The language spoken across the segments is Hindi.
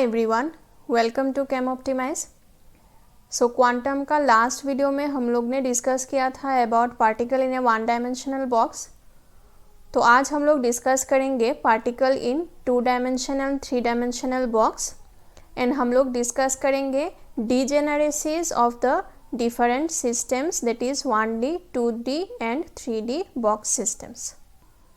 Everyone, welcome to chem optimise. So quantum का लास्ट वीडियो में हम लोग ने डिस्कस किया था about particle in a one dimensional box. तो आज हम लोग डिस्कस करेंगे particle in two dimensional three dimensional box and हम लोग डिस्कस करेंगे degeneracies of the different systems, that is 1D, 2D and 3D box systems.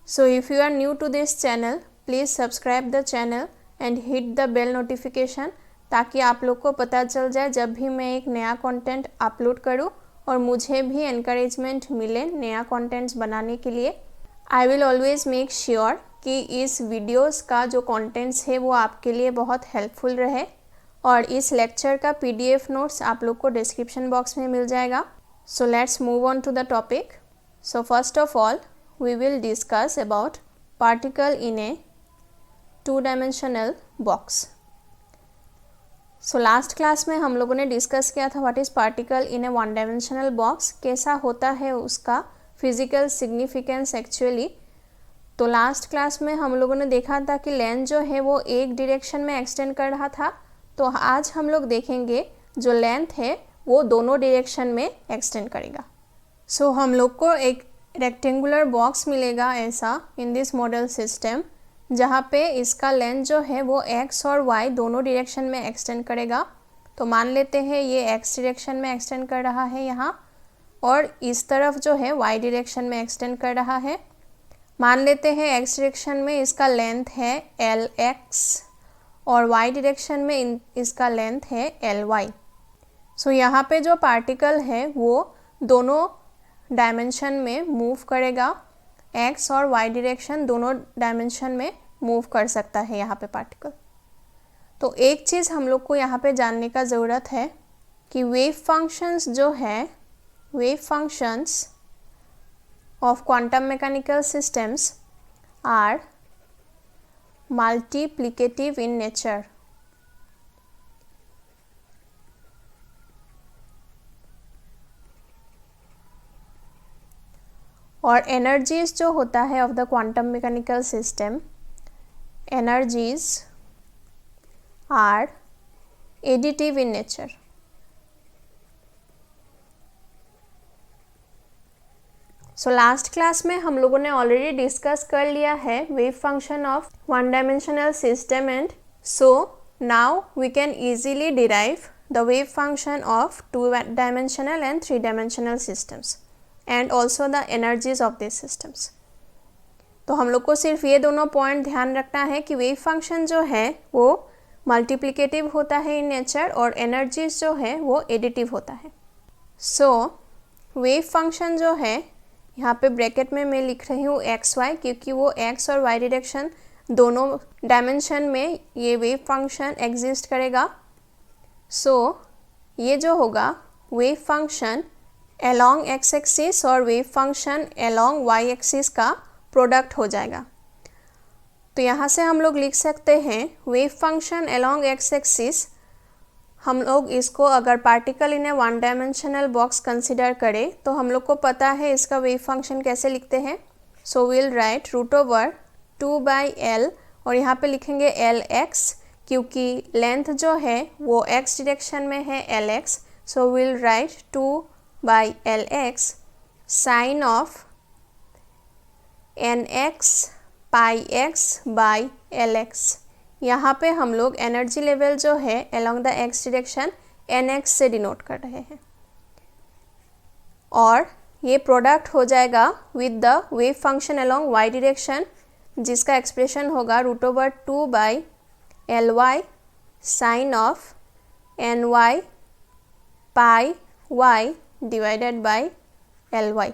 So if you are new to this channel, please subscribe the channel and hit the bell notification, ताकि आप लोग को पता चल जाए जब भी मैं एक नया कंटेंट अपलोड करूं और मुझे भी एनकरेजमेंट मिले नया कंटेंट्स बनाने के लिए। I will always make sure कि इस वीडियोस का जो कंटेंट्स है वो आपके लिए बहुत हेल्पफुल रहे और इस लेक्चर का PDF नोट्स आप लोग को डिस्क्रिप्शन बॉक्स में मिल जाएगा। So let's move on to the topic. So first of all we will discuss about particle in a two dimensional box. So last class में हम लोगों ने डिस्कस किया था what is particle in a one dimensional box, कैसा होता है उसका फिजिकल सिग्निफिकेंस एक्चुअली। तो लास्ट क्लास में हम लोगों ने देखा था कि लेंथ जो है वो एक डायरेक्शन में एक्सटेंड कर रहा था। तो आज हम लोग देखेंगे जो लेंथ है वो दोनों डायरेक्शन में एक्सटेंड करेगा। सो हम लोग को एक रेक्टेंगुलर बॉक्स मिलेगा ऐसा इन दिस मॉडल सिस्टम, जहाँ पे इसका लेंथ जो है वो x और y दोनों डायरेक्शन में एक्सटेंड करेगा। तो मान लेते हैं ये x डायरेक्शन में एक्सटेंड कर रहा है यहाँ, और इस तरफ जो है y डायरेक्शन में एक्सटेंड कर रहा है। मान लेते हैं x डायरेक्शन में इसका लेंथ है Lx और y डायरेक्शन में इसका लेंथ है Ly। सो यहाँ पे जो पार्टिकल है वो दोनों डायमेंशन में मूव करेगा, x और y डायरेक्शन दोनों डायमेंशन में मूव कर सकता है यहाँ पे पार्टिकल। तो एक चीज़ हम लोग को यहाँ पे जानने का ज़रूरत है कि वेव फंक्शंस जो है, wave functions of quantum mechanical systems are multiplicative in nature. और एनर्जीज जो होता है of the quantum mechanical system, energies are additive in nature. So last class में हम लोगों ने ऑलरेडी डिस्कस कर लिया है wave function of one dimensional system and so now we can easily derive the wave function of two dimensional and three dimensional systems and also the energies of this systems. तो हम लोग को सिर्फ ये दोनों पॉइंट ध्यान रखना है कि वेव फंक्शन जो है वो मल्टीप्लिकेटिव होता है इन नेचर और एनर्जीज जो है वो एडिटिव होता है। सो वेव फंक्शन जो है, यहाँ पे ब्रैकेट में मैं लिख रही हूँ XY, क्योंकि वो x और y डायरेक्शन दोनों डायमेंशन में ये वेव फंक्शन एग्जिस्ट करेगा। सो ये जो होगा wave function along x axis और wave function along y axis का प्रोडक्ट हो जाएगा। तो यहाँ से हम लोग लिख सकते हैं wave function along x axis. हम लोग इसको अगर particle in a one dimensional box consider करें तो हम लोग को पता है इसका वेव फंक्शन कैसे लिखते हैं। सो विल राइट √2/L और यहाँ पे लिखेंगे Lx, क्योंकि लेंथ जो है वो x डायरेक्शन में है Lx। So will write 2/Lx sine of nx πx/Lx। यहाँ पे हम लोग एनर्जी लेवल जो है along the x direction nx से डिनोट कर रहे हैं, और ये प्रोडक्ट हो जाएगा with the wave function along y direction, जिसका एक्सप्रेशन होगा √2/Ly sine of ny πy divided by Ly.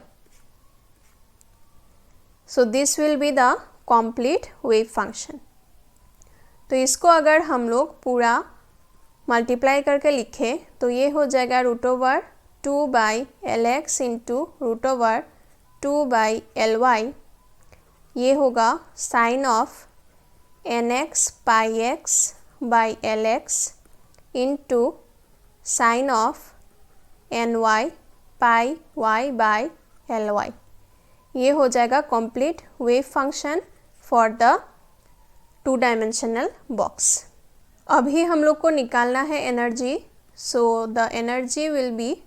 So this will be the complete wave function. तो इसको अगर हम लोग पूरा मल्टीप्लाई करके लिखें तो ये हो जाएगा √2/Lx इंटू √2/Ly। ये होगा sine of nx πx/Lx into sine of ny πy/Ly। ये हो जाएगा complete wave function for the two dimensional box. अभी हम लोग को निकालना है energy, so the energy will be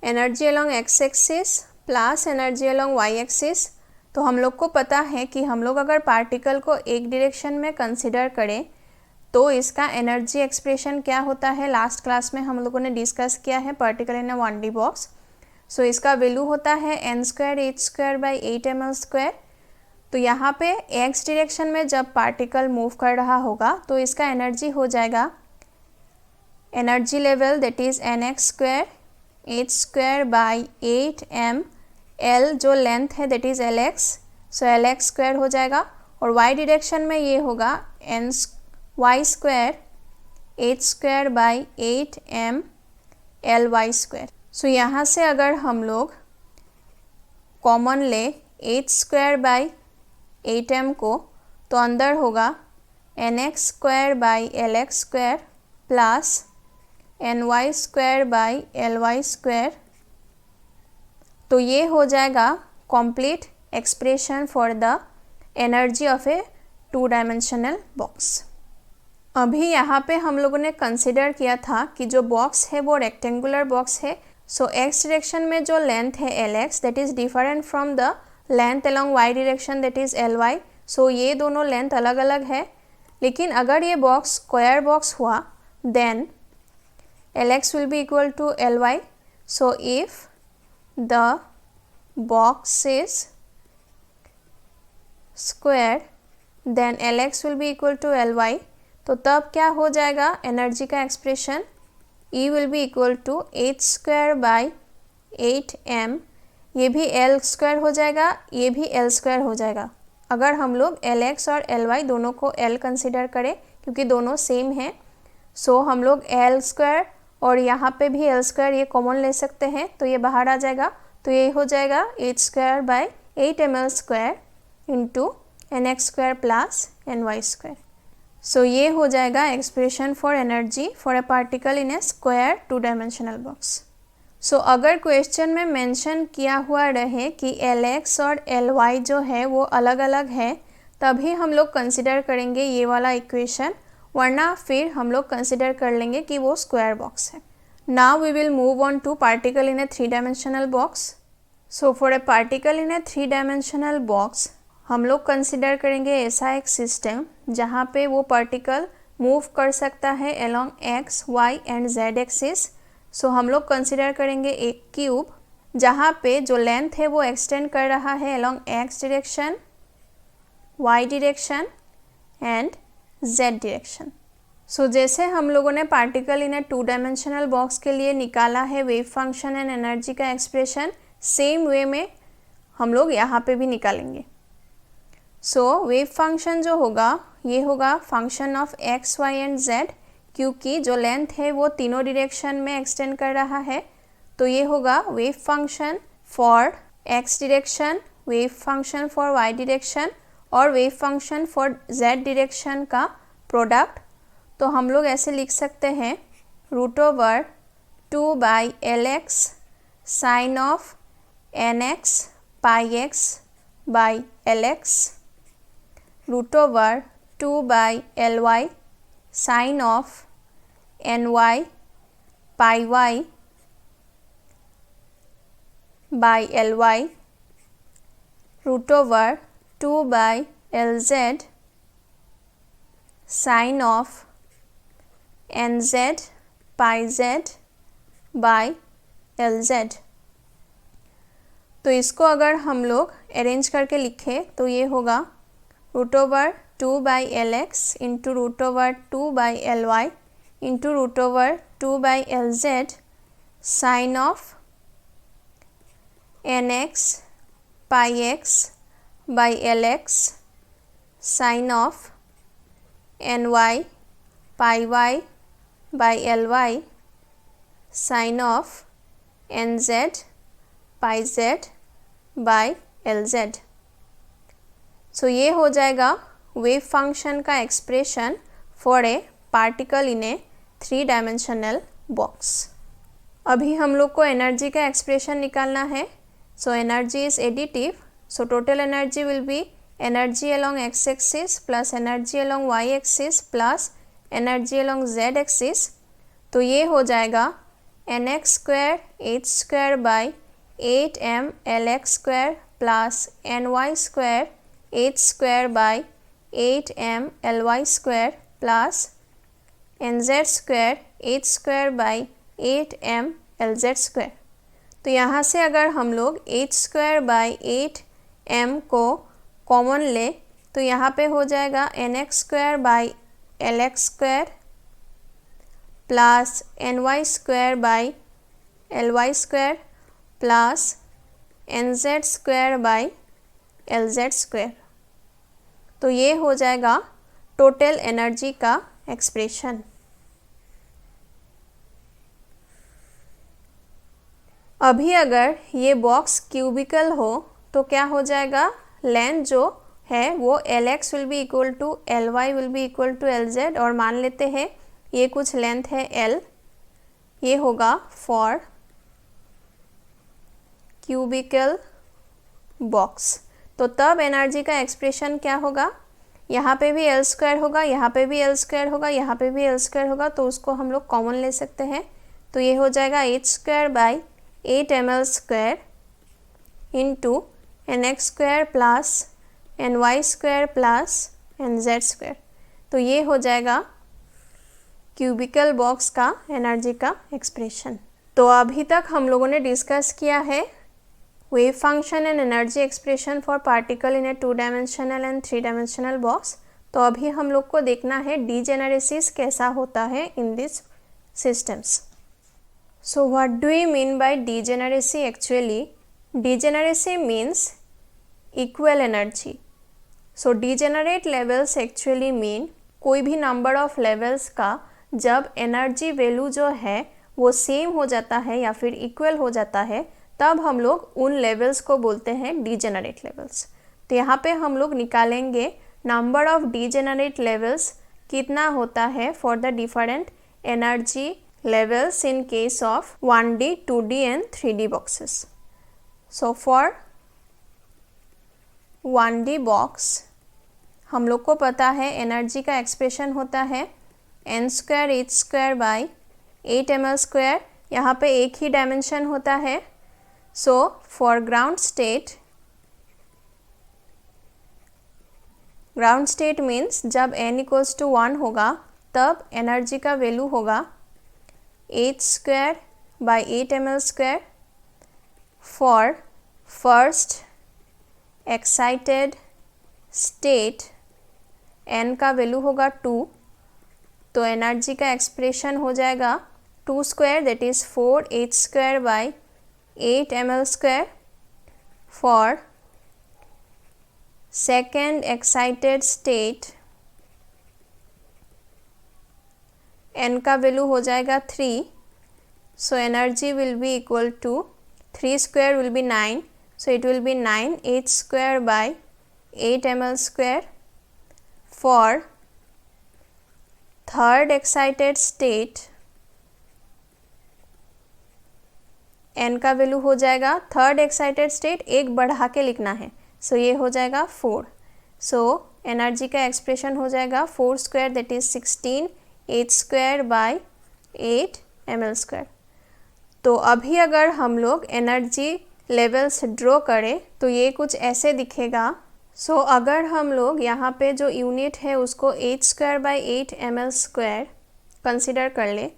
energy along x axis plus energy along y axis. तो हम लोग को पता है कि हम लोग अगर पार्टिकल को एक डायरेक्शन में कंसिडर करें तो इसका एनर्जी एक्सप्रेशन क्या होता है, लास्ट क्लास में हम लोगों ने डिस्कस किया है, particle in a 1D box. सो इसका वैल्यू होता है n²h²/8ml²। तो यहाँ पे x डायरेक्शन में जब पार्टिकल मूव कर रहा होगा तो इसका एनर्जी हो जाएगा energy level that is nx²h²/8m, l जो लेंथ है that is lx, so lx² हो जाएगा। और y डायरेक्शन में ये होगा y²h²/8m ly²। सो यहाँ से अगर हम लोग कॉमन ले h²/8m को तो अंदर होगा nx²/lx² प्लस ny²/ly²। तो ये हो जाएगा complete expression for the energy of A 2 dimensional box. अभी यहाँ पे हम लोगों ने कंसिडर किया था कि जो बॉक्स है वो रेक्टेंगुलर बॉक्स है। सो एक्स डायरेक्शन में जो लेंथ है lx that is different from the length along y direction that is ly। सो ये दोनों लेंथ अलग अलग है, लेकिन अगर ये बॉक्स स्क्वायर बॉक्स हुआ then lx will be equal to ly. So if the box is square then lx will be equal to ly. तो तब क्या हो जाएगा एनर्जी का expression, E will be equal to h²/8m, ये भी l² हो जाएगा, ये भी l² हो जाएगा। अगर हम लोग lx और ly दोनों को l कंसिडर करें क्योंकि दोनों सेम हैं, सो हम लोग l² और यहाँ पे भी l² ये कॉमन ले सकते हैं, तो ये बाहर आ जाएगा। तो ये हो जाएगा h²/8ml² into nx² plus ny²। सो ये हो जाएगा expression for energy for a particle in a square 2 dimensional box. So अगर क्वेश्चन में मेंशन किया हुआ रहे कि lx और ly जो है वो अलग अलग है तभी हम लोग कंसिडर करेंगे ये वाला इक्वेशन, वरना फिर हम लोग कंसिडर कर लेंगे कि वो स्क्वायर बॉक्स है। Now we will move on to particle in a 3 dimensional box. So for a particle in a 3 dimensional box हम लोग कंसिडर करेंगे ऐसा एक सिस्टम जहाँ पे वो पार्टिकल मूव कर सकता है along x, y and z axis. So हम लोग कंसिडर करेंगे एक क्यूब जहाँ पे जो लेंथ है वो एक्सटेंड कर रहा है along x direction, y direction and z direction. So जैसे हम लोगों ने particle in a 2 dimensional box के लिए निकाला है वेव फंक्शन एंड एनर्जी का एक्सप्रेशन, सेम वे में हम लोग यहाँ पे भी निकालेंगे। सो वेव फंक्शन जो होगा ये होगा function of x, y and z, क्योंकि जो लेंथ है वो तीनों डायरेक्शन में एक्सटेंड कर रहा है। तो ये होगा wave function for x direction, wave function for y direction और wave function for z direction का प्रोडक्ट। तो हम लोग ऐसे लिख सकते हैं √2/lx sine of nx πx/lx √2/ly sine of ny πy/ly √2/lz sine of nz πz/lz। तो इसको अगर हम लोग अरेंज करके लिखें तो ये होगा √2/lx इंटू √2/ly इंटू √2/lz sine of nx πx/lx sine of ny πy/ly sine of nz πz/lz। So ये हो जाएगा वेव फंक्शन का expression for a particle in a 3 dimensional box. अभी हम लोग को एनर्जी का एक्सप्रेशन निकालना है। So energy is additive, so total energy will be energy along x axis plus energy along y axis plus energy along z axis, तो ये हो जाएगा nx square h square by 8m lx square plus ny square h square by 8m ly square plus nz square h square by 8m lz square. तो यहाँ से अगर हम लोग h स्क्वायर बाई 8m को कॉमन ले तो यहाँ पे हो जाएगा nx square by lx square plus ny square by ly square plus nz square by lz square. तो ये हो जाएगा टोटल एनर्जी का एक्सप्रेशन। अभी अगर ये बॉक्स क्यूबिकल हो तो क्या हो जाएगा, लेंथ जो है वो Lx will be equal to Ly will be equal to Lz, और मान लेते हैं ये कुछ लेंथ है L, ये होगा फॉर क्यूबिकल बॉक्स। तो तब एनर्जी का एक्सप्रेशन क्या होगा, यहाँ पे भी L स्क्वायर होगा, यहाँ पे भी L स्क्वायर होगा, यहाँ पे भी L स्क्वायर होगा, तो उसको हम लोग कॉमन ले सकते हैं। तो ये हो जाएगा h square by 8ml square into nx square plus ny square plus nz square. तो ये हो जाएगा क्यूबिकल बॉक्स का एनर्जी का एक्सप्रेशन। तो अभी तक हम लोगों ने डिस्कस किया है wave function and energy expression for particle in a two dimensional and three dimensional box. तो अभी हम लोग को देखना है डीजेनरेसिस कैसा होता है in this systems. So what do we mean by degeneracy actually? Degeneracy means equal energy. So degenerate levels actually mean कोई भी नंबर ऑफ लेवल्स का जब एनर्जी वैल्यू जो है वो सेम हो जाता है या फिर इक्वल हो जाता है, तब हम लोग उन लेवल्स को बोलते हैं डीजेनरेट लेवल्स। तो यहाँ पे हम लोग निकालेंगे नंबर ऑफ डीजेनरेट लेवल्स कितना होता है for the different energy levels in case of 1D, 2D and 3D boxes. So for 1D box हम लोग को पता है एनर्जी का एक्सप्रेशन होता है n square h square by 8ml square. यहाँ पे एक ही डायमेंशन होता है। सो फॉर ग्राउंड स्टेट मीन्स जब n इक्वल्स टू 1 होगा तब एनर्जी का वैल्यू होगा h square by 8ml square. For first excited state n का वैल्यू होगा 2, तो एनर्जी का एक्सप्रेशन हो जाएगा 2 square that is 4h square by 8ml square. For second excited state n का वैल्यू हो जाएगा 3, so energy will be equal to 3 square will be 9, so it will be 9h square by 8ml square. For third excited state n का वैल्यू हो जाएगा, थर्ड एक्साइटेड स्टेट एक बढ़ा के लिखना है, सो ये हो जाएगा 4। सो एनर्जी का एक्सप्रेशन हो जाएगा 4 square that is 16h square by 8ml square. तो अभी अगर हम लोग एनर्जी लेवल्स ड्रॉ करें तो ये कुछ ऐसे दिखेगा। सो अगर हम लोग यहाँ पे जो यूनिट है उसको h square by 8ml square consider कर ले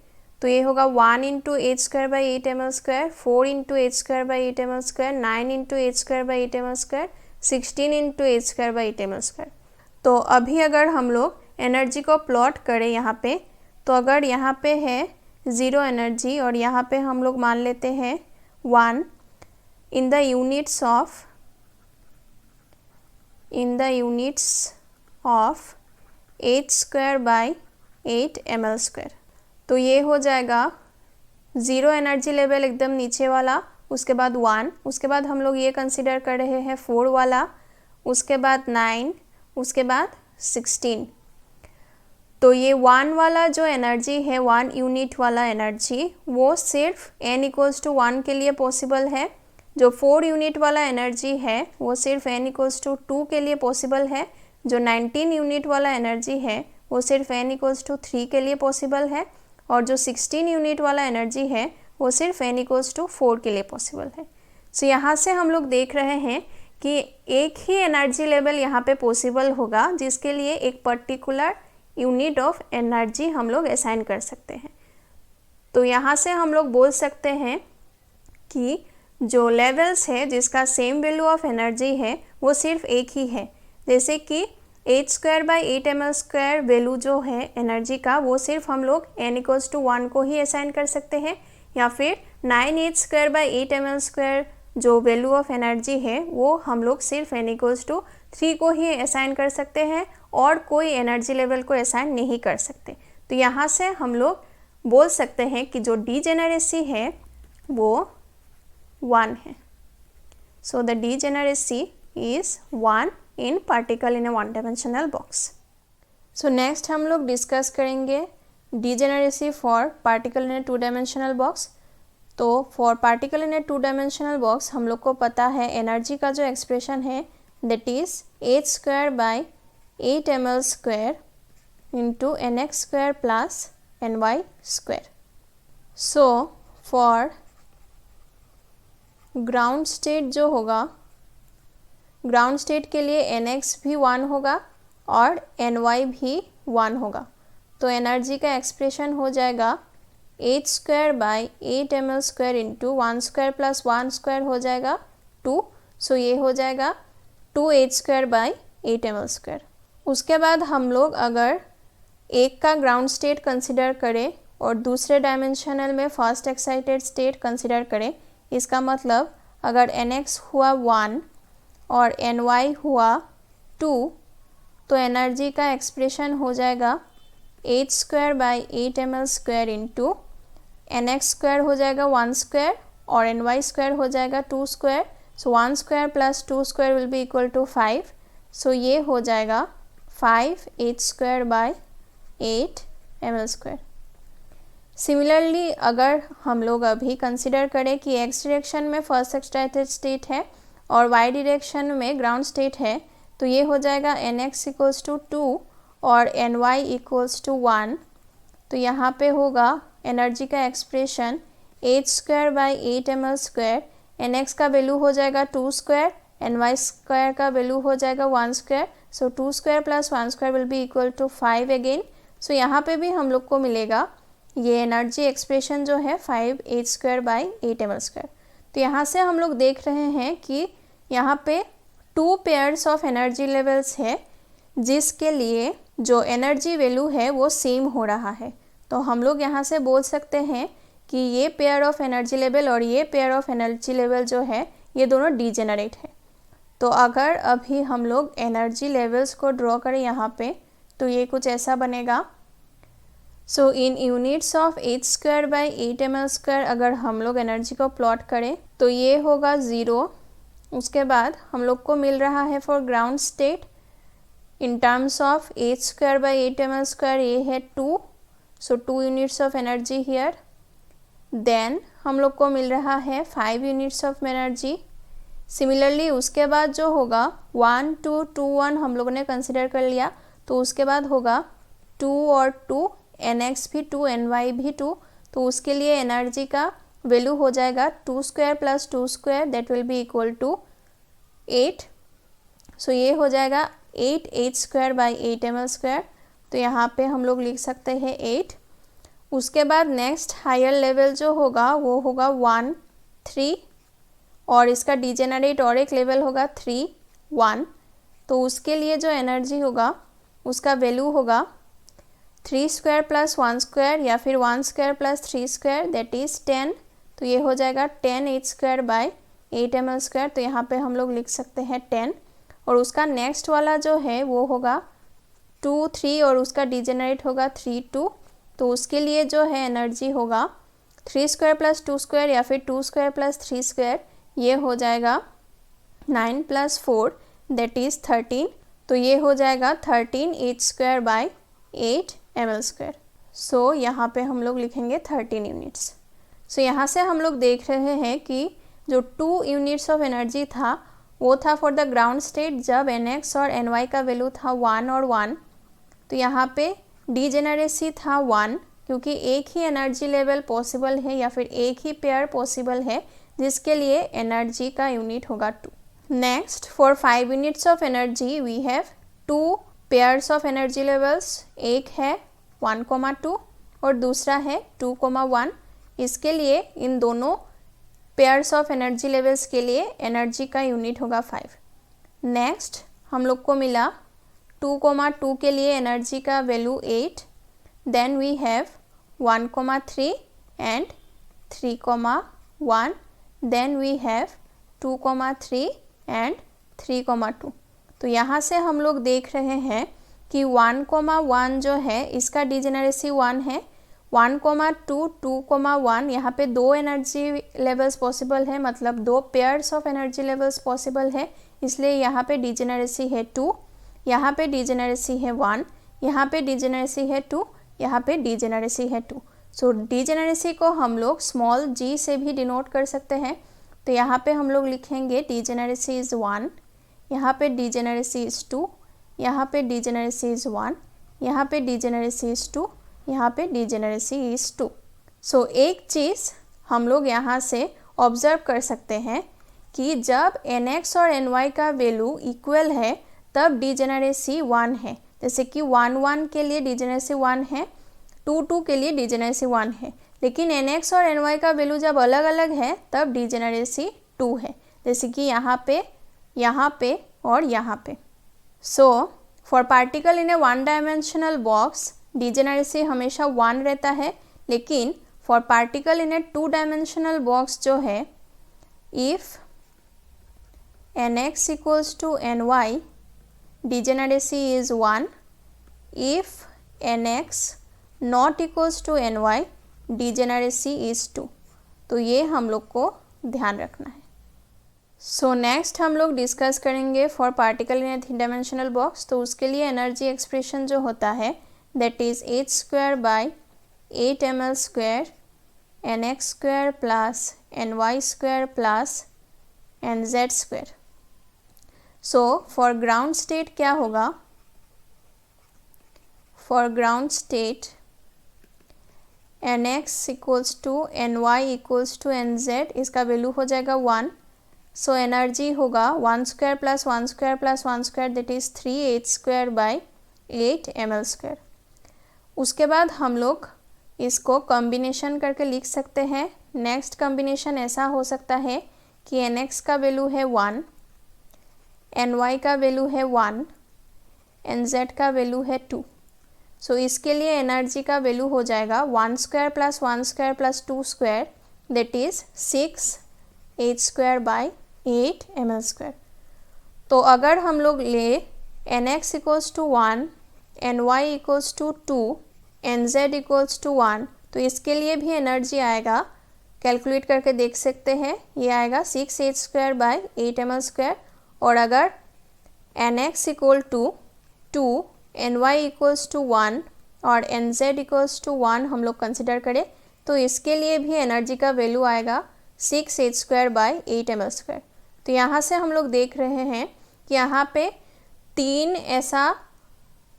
तो ये होगा 1 into h square by 8ml square, 4 into h square by 8ml square, 9 into h square by 8ml square, 16 into h square by 8ml square. तो अभी अगर हम लोग एनर्जी को प्लॉट करें यहाँ पे, तो अगर यहाँ पे है 0 एनर्जी और यहाँ पे हम लोग मान लेते हैं 1 in the units of h square by 8ml square, तो ये हो जाएगा 0 एनर्जी लेवल एकदम नीचे वाला, उसके बाद 1, उसके बाद हम लोग ये कंसिडर कर रहे हैं 4 वाला, उसके बाद 9, उसके बाद 16। तो ये 1 वाला जो एनर्जी है, 1 यूनिट वाला एनर्जी, वो सिर्फ n इक्वल्स टू 1 के लिए पॉसिबल है। जो 4 यूनिट वाला एनर्जी है वो सिर्फ n इक्वल्स टू 2 के लिए पॉसिबल है। जो 19 यूनिट वाला एनर्जी है वो सिर्फ n इक्वल्स टू 3 के लिए पॉसिबल है, और जो 16 यूनिट वाला एनर्जी है वो सिर्फ n इक्वल्स टू 4 के लिए पॉसिबल है। सो यहाँ से हम लोग देख रहे हैं कि एक ही एनर्जी लेवल यहाँ पे पॉसिबल होगा जिसके लिए एक पर्टिकुलर यूनिट ऑफ एनर्जी हम लोग असाइन कर सकते हैं। तो यहाँ से हम लोग बोल सकते हैं कि जो लेवल्स है जिसका सेम वैल्यू ऑफ एनर्जी है वो सिर्फ एक ही है। जैसे कि h²/8ml² वैल्यू जो है एनर्जी का वो सिर्फ हम लोग n इक्वल्स टू 1 को ही असाइन कर सकते हैं, या फिर 9h²/8ml² जो वैल्यू ऑफ एनर्जी है वो हम लोग सिर्फ n इक्वल्स टू 3 को ही असाइन कर सकते हैं और कोई एनर्जी लेवल को असाइन नहीं कर सकते। तो यहाँ से हम लोग बोल सकते हैं कि जो डीजेनरेसी है वो 1 है। So the degeneracy is 1 in particle in a 1 dimensional box. So next हम लोग डिस्कस करेंगे degeneracy for particle in a 2 dimensional box. तो for particle in a 2 dimensional box हम लोग को पता है एनर्जी का जो एक्सप्रेशन है that is h²/8ml² into nx² plus ny²। So for ground state जो होगा, ग्राउंड स्टेट के लिए nx भी 1 होगा और ny भी 1 होगा। तो एनर्जी का एक्सप्रेशन हो जाएगा h²/8ml² इंटू 1² प्लस 1² हो जाएगा 2। सो ये हो जाएगा 2h²/8ml²। उसके बाद हम लोग अगर एक का ग्राउंड स्टेट कंसिडर करें और दूसरे डायमेंशनल में फर्स्ट एक्साइटेड स्टेट कंसिडर करें, इसका मतलब अगर nx हुआ 1 और ny हुआ 2 तो एनर्जी का एक्सप्रेशन हो जाएगा h²/8ml² इंटू nx² हो जाएगा 1² और ny² हो जाएगा 2²। So 1² plus 2² will be equal to 5। So ये हो जाएगा 5h²/8ml²। सिमिलरली अगर हम लोग अभी कंसिडर करें कि x डायरेक्शन में फर्स्ट एक्साइटेड स्टेट है और y डायरेक्शन में ग्राउंड स्टेट है, तो ये हो जाएगा nx इक्वल्स टू 2 और ny इक्वल्स टू 1। तो यहाँ पे होगा एनर्जी का एक्सप्रेशन h²/8ml²। nx का वैल्यू हो जाएगा 2², ny² का वैल्यू हो जाएगा 1²। So 2² plus 1² will be equal to 5 again. So यहाँ पे भी हम लोग को मिलेगा ये एनर्जी एक्सप्रेशन जो है 5h²/8ml²। तो यहाँ से हम लोग देख रहे हैं कि यहाँ पे 2 पेयर्स ऑफ एनर्जी लेवल्स है जिसके लिए जो एनर्जी वैल्यू है वो सेम हो रहा है। तो हम लोग यहाँ से बोल सकते हैं कि ये पेयर ऑफ एनर्जी लेवल और ये पेयर ऑफ एनर्जी लेवल जो है ये दोनों डीजेनरेट है। तो अगर अभी हम लोग एनर्जी लेवल्स को ड्रॉ करें यहाँ पे तो ये कुछ ऐसा बनेगा। सो इन यूनिट्स ऑफ h²/8ml² अगर हम लोग एनर्जी को प्लॉट करें तो ये होगा 0। उसके बाद हम लोग को मिल रहा है for ground state in terms of h²/8ml² ये है 2। So 2 units of energy here. Then हम लोग को मिल रहा है 5 यूनिट्स ऑफ एनर्जी। सिमिलरली उसके बाद जो होगा 1 2 2 1 हम लोगों ने कंसिडर कर लिया, तो उसके बाद होगा 2 और 2, nx भी 2 ny भी 2। तो उसके लिए एनर्जी का वैल्यू हो जाएगा 2² plus 2² that will be equal to 8। So ये हो जाएगा 8h²/8ml²। तो यहाँ पे हम लोग लिख सकते हैं 8। उसके बाद नेक्स्ट हायर लेवल जो होगा वो होगा 1 3 और इसका डीजेनरेट और एक लेवल होगा 3 1। तो उसके लिए जो एनर्जी होगा उसका वैल्यू होगा 3² प्लस 1² या फिर 1² प्लस 3² दैट इज़ 10। तो ये हो जाएगा 10h²/8ml²। तो यहाँ पे हम लोग लिख सकते हैं 10। और उसका नेक्स्ट वाला जो है वो होगा 2 3 और उसका डीजेनरेट होगा 3 2। तो उसके लिए जो है एनर्जी होगा 3² प्लस 2² या फिर 2² प्लस 3²। ये हो जाएगा 9 प्लस 4 दैट इज़ 13। तो ये हो जाएगा 13h²/8ml²। सो यहाँ पे हम लोग लिखेंगे 13 यूनिट्स। सो यहाँ से हम लोग देख रहे हैं कि जो 2 यूनिट्स ऑफ एनर्जी था वो था फॉर द ग्राउंड स्टेट जब nx और ny का वैल्यू था 1 और 1। तो यहाँ पे डीजेनरेसी था 1, क्योंकि एक ही एनर्जी लेवल पॉसिबल है या फिर एक ही पेयर पॉसिबल है जिसके लिए एनर्जी का यूनिट होगा 2। Next, for 5 units of energy we have 2 pairs of energy levels. एक है 1,2 और दूसरा है 2,1। इसके लिए इन दोनों पेयर्स ऑफ एनर्जी लेवल्स के लिए एनर्जी का यूनिट होगा 5। नेक्स्ट, हम लोग को मिला 2,2 के लिए एनर्जी का value 8। Then we have 1,3 and 3,1। Then we have 2,3 and 3,2। तो यहाँ से हम लोग देख रहे हैं कि 1,1 जो है इसका डीजेनरेसी 1 है। 1,2, 2,1 यहाँ पे 2 एनर्जी लेवल्स पॉसिबल है, मतलब 2 pairs of energy levels possible है, इसलिए यहाँ पे डीजेनरेसी है 2, यहाँ पे डीजेनरेसी है 1, यहाँ पे डीजेनरेसी है 2, यहाँ पे डीजेनरेसी है 2। सो डीजेनरेसी को हम लोग स्मॉल g से भी डिनोट कर सकते हैं। तो यहाँ पे हम लोग लिखेंगे डीजेनरेसी इज़ 1, यहाँ पे डीजेनरेसी इज़ 2, यहाँ पे डीजेनरेसी इज़ 1, यहाँ पे डीजेनरेसी इज़ 2, यहाँ पे डीजेनरेसी इज़ 2। सो एक चीज़ हम लोग यहाँ से ऑब्ज़र्व कर सकते हैं कि जब nx और ny का वैल्यू इक्वल है तब डीजेनरेसी 1 है। जैसे कि 1,1 के लिए डीजेनरेसी 1 है, 2,2 के लिए डीजेनरेसी 1 है, लेकिन nx और ny का वैल्यू जब अलग अलग है तब डीजेनरेसी 2 है, जैसे कि यहाँ पे और यहाँ पे। So for particle in a 1 dimensional box degeneracy हमेशा 1 रहता है, लेकिन for particle in a 2 dimensional box जो है, if nx equals to ny degeneracy is 1, if nx not equals to ny degeneracy is 2। तो ये हम लोग को ध्यान रखना है। सो नेक्स्ट हम लोग डिस्कस करेंगे for particle in a 3 dimensional box. तो उसके लिए एनर्जी एक्सप्रेशन जो होता है that is h² / 8ml² nx² plus ny² plus nz²। So for ground state क्या होगा, for ground state nx equals to ny equals to nz, इसका वैल्यू हो जाएगा 1। सो एनर्जी होगा 1² plus 1² plus 1² that is 3h² / 8ml²। उसके बाद हम लोग इसको कॉम्बिनेशन करके लिख सकते हैं। नेक्स्ट कॉम्बिनेशन ऐसा हो सकता है कि nx का वैल्यू है 1, ny का वैल्यू है 1, nz का वैल्यू है 2। सो इसके लिए एनर्जी का वैल्यू हो जाएगा 1² plus 1² plus 2² that is 6h² / 8ml²। तो अगर हम लोग ले nx equals to 1, ny equals to 2, nz equals to 1, तो इसके लिए भी एनर्जी आएगा, कैलकुलेट करके देख सकते हैं, ये आएगा 6h² / 8ml²। और अगर nx equal to 2, ny equals to 1 और nz इक्वल्स टू 1 हम लोग कंसिडर करें तो इसके लिए भी एनर्जी का वैल्यू आएगा 6h² / 8ml²। तो यहाँ से हम लोग देख रहे हैं कि यहाँ पे 3 ऐसा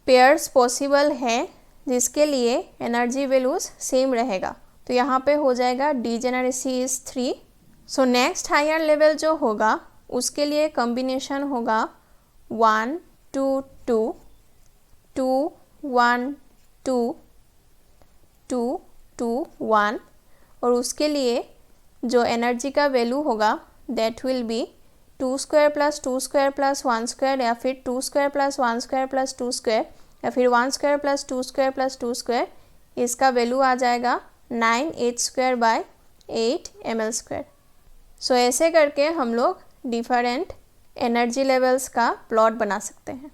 पेयर्स पॉसिबल है जिसके लिए एनर्जी वैल्यूज सेम रहेगा। तो यहाँ पे हो जाएगा degeneracy is 3। So next higher level जो होगा उसके लिए कॉम्बिनेशन होगा 1 2 2 2 1 2 2 2 1, और उसके लिए जो एनर्जी का वैल्यू होगा that will B 2² plus 2² plus 1² या फिर 2² प्लस 1² प्लस 2² या फिर 1² प्लस 2² प्लस 2²। इसका वैल्यू आ जाएगा 9h² / 8ml²। सो ऐसे करके हम लोग डिफरेंट एनर्जी लेवल्स का प्लॉट बना सकते हैं।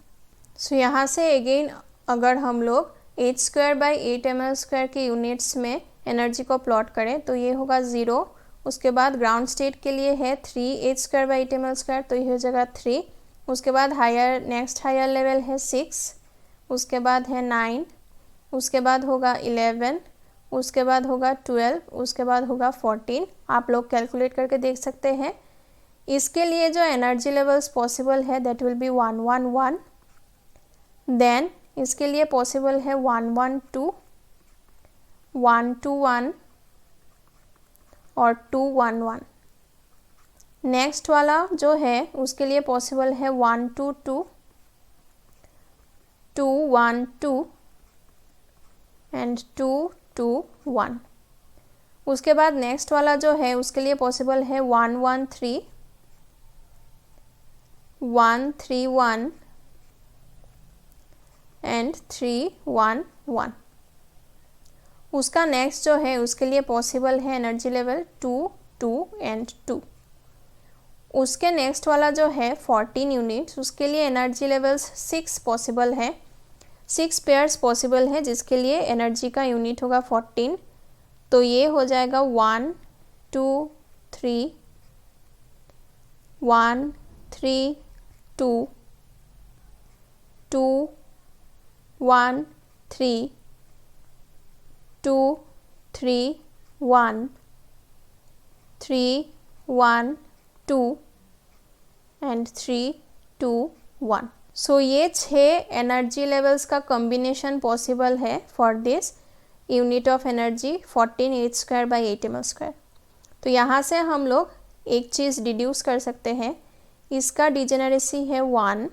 सो यहाँ से अगेन अगर हम लोग h² / 8ml² के यूनिट्स में एनर्जी को प्लॉट करें तो ये होगा 0। उसके बाद ग्राउंड स्टेट के लिए है 3h² / 8ml², तो ये हो जाएगा 3। उसके बाद नेक्स्ट हायर लेवल है 6, उसके बाद है 9, उसके बाद होगा 11, उसके बाद होगा 12, उसके बाद होगा 14। आप लोग कैलकुलेट करके देख सकते हैं। इसके लिए जो एनर्जी लेवल्स पॉसिबल है दैट विल बी 1 1 1। देन इसके लिए पॉसिबल है 1 1 2, 1 2 1 और 2 1 1। नेक्स्ट वाला जो है उसके लिए पॉसिबल है 1 2 2, 2 1 2 एंड 2 2 1। उसके बाद नेक्स्ट वाला जो है उसके लिए पॉसिबल है 1 1 3, 1 3 1 एंड 3 1 1। उसका नेक्स्ट जो है उसके लिए पॉसिबल है एनर्जी लेवल 2 2 एंड 2। उसके नेक्स्ट वाला जो है 14 यूनिट्स, उसके लिए एनर्जी लेवल्स 6 पॉसिबल है, 6 पेयर्स पॉसिबल है जिसके लिए एनर्जी का यूनिट होगा 14। तो ये हो जाएगा 1 2 3, 1 3 2, 2 1 3, 2 3 1, 3 1 2 एंड 3 2 1। सो ये 6 एनर्जी लेवल्स का कॉम्बिनेशन पॉसिबल है for this unit of energy 14 h² by 8 ml²। तो यहाँ से हम लोग एक चीज़ डिड्यूस कर सकते हैं, इसका डिजेनरेसी है 1,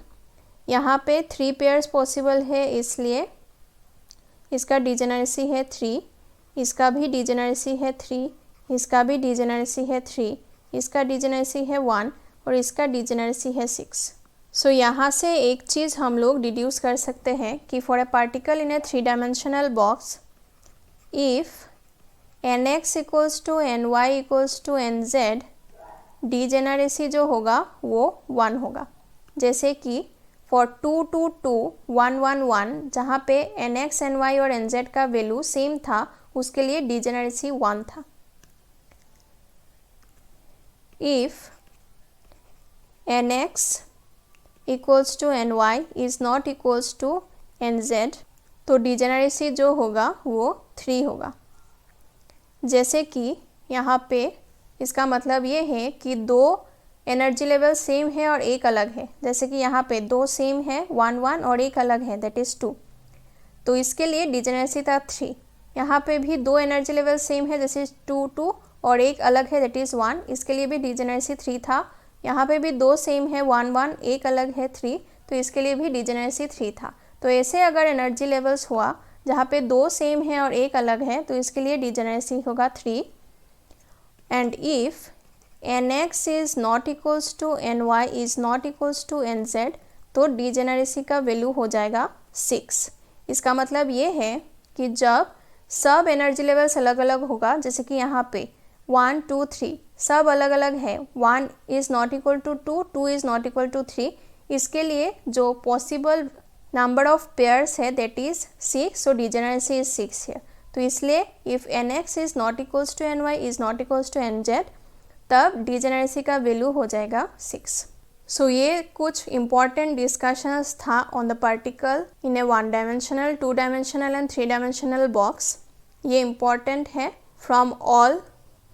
यहाँ पे 3 पेयर्स पॉसिबल है इसलिए इसका डिजेनरेसी है 3, इसका भी डिजेनरेसी है 3, इसका भी डिजेनरेसी है 3, इसका डिजेनरेसी है 1 और इसका डिजेनरेसी है 6। सो यहाँ से एक चीज़ हम लोग डिड्यूस कर सकते हैं कि for a particle in a 3 dimensional box, if nx equals to ny equals to nz, degeneracy जो होगा वो 1 होगा। जैसे कि फॉर 2 2 2 1 1 1 जहाँ पे nx ny और nz का वैल्यू सेम था उसके लिए डिजेनरेसी 1 था। If nx equals to ny is not equals to nz, तो डिजेनरेसी जो होगा वो 3 होगा। जैसे कि यहाँ पे इसका मतलब ये है कि 2 एनर्जी लेवल सेम है और एक अलग है। जैसे कि यहाँ पे 2 सेम है 1 1 और एक अलग है दैट इज़ 2, तो इसके लिए डिजेनरेसी था 3। यहाँ पे भी 2 एनर्जी लेवल सेम है जैसे 2 2 और एक अलग है दैट इज़ 1, इसके लिए भी डिजेनरेसी 3 था। यहाँ पे भी 2 सेम है 1 1 एक अलग है 3, तो इसके लिए भी डिजेनरेसी 3 था। तो ऐसे अगर एनर्जी लेवल्स हुआ जहाँ पे 2 सेम है और एक अलग है तो इसके लिए डिजेनरेसी होगा 3। And if nx is not equals to ny is not equals to nz, तो डिजेनरेसी का वैल्यू हो जाएगा 6। इसका मतलब ये है कि जब सब एनर्जी लेवल्स अलग अलग होगा, जैसे कि यहाँ पे 1 2 3 सब अलग अलग है, 1 is not equal to 2, 2 is not equal to 3, इसके लिए जो पॉसिबल नंबर ऑफ पेयर्स है that is 6, so degeneracy is 6 है। तो इसलिए if nx is not equals to ny is not equals to nz, तब डिजेनरेसी का वैल्यू हो जाएगा 6। सो ये कुछ इम्पॉर्टेंट डिस्कशंस था on the particle in a 1 dimensional 2 dimensional and 3 dimensional box. ये इम्पॉर्टेंट है from all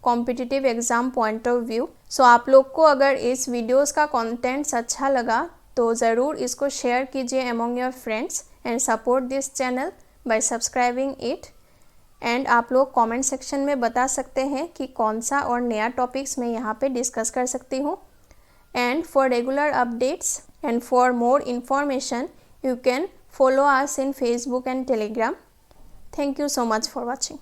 competitive exam point of view. So आप लोग को अगर इस वीडियोस का कंटेंट्स अच्छा लगा तो ज़रूर इसको शेयर कीजिए among your friends and support this channel bye subscribing it. And आप लोग कमेंट सेक्शन में बता सकते हैं कि कौन सा और नया टॉपिक्स मैं यहाँ पे डिस्कस कर सकती हूँ। And for regular updates and for more information you can follow us in Facebook and Telegram. Thank you so much for watching.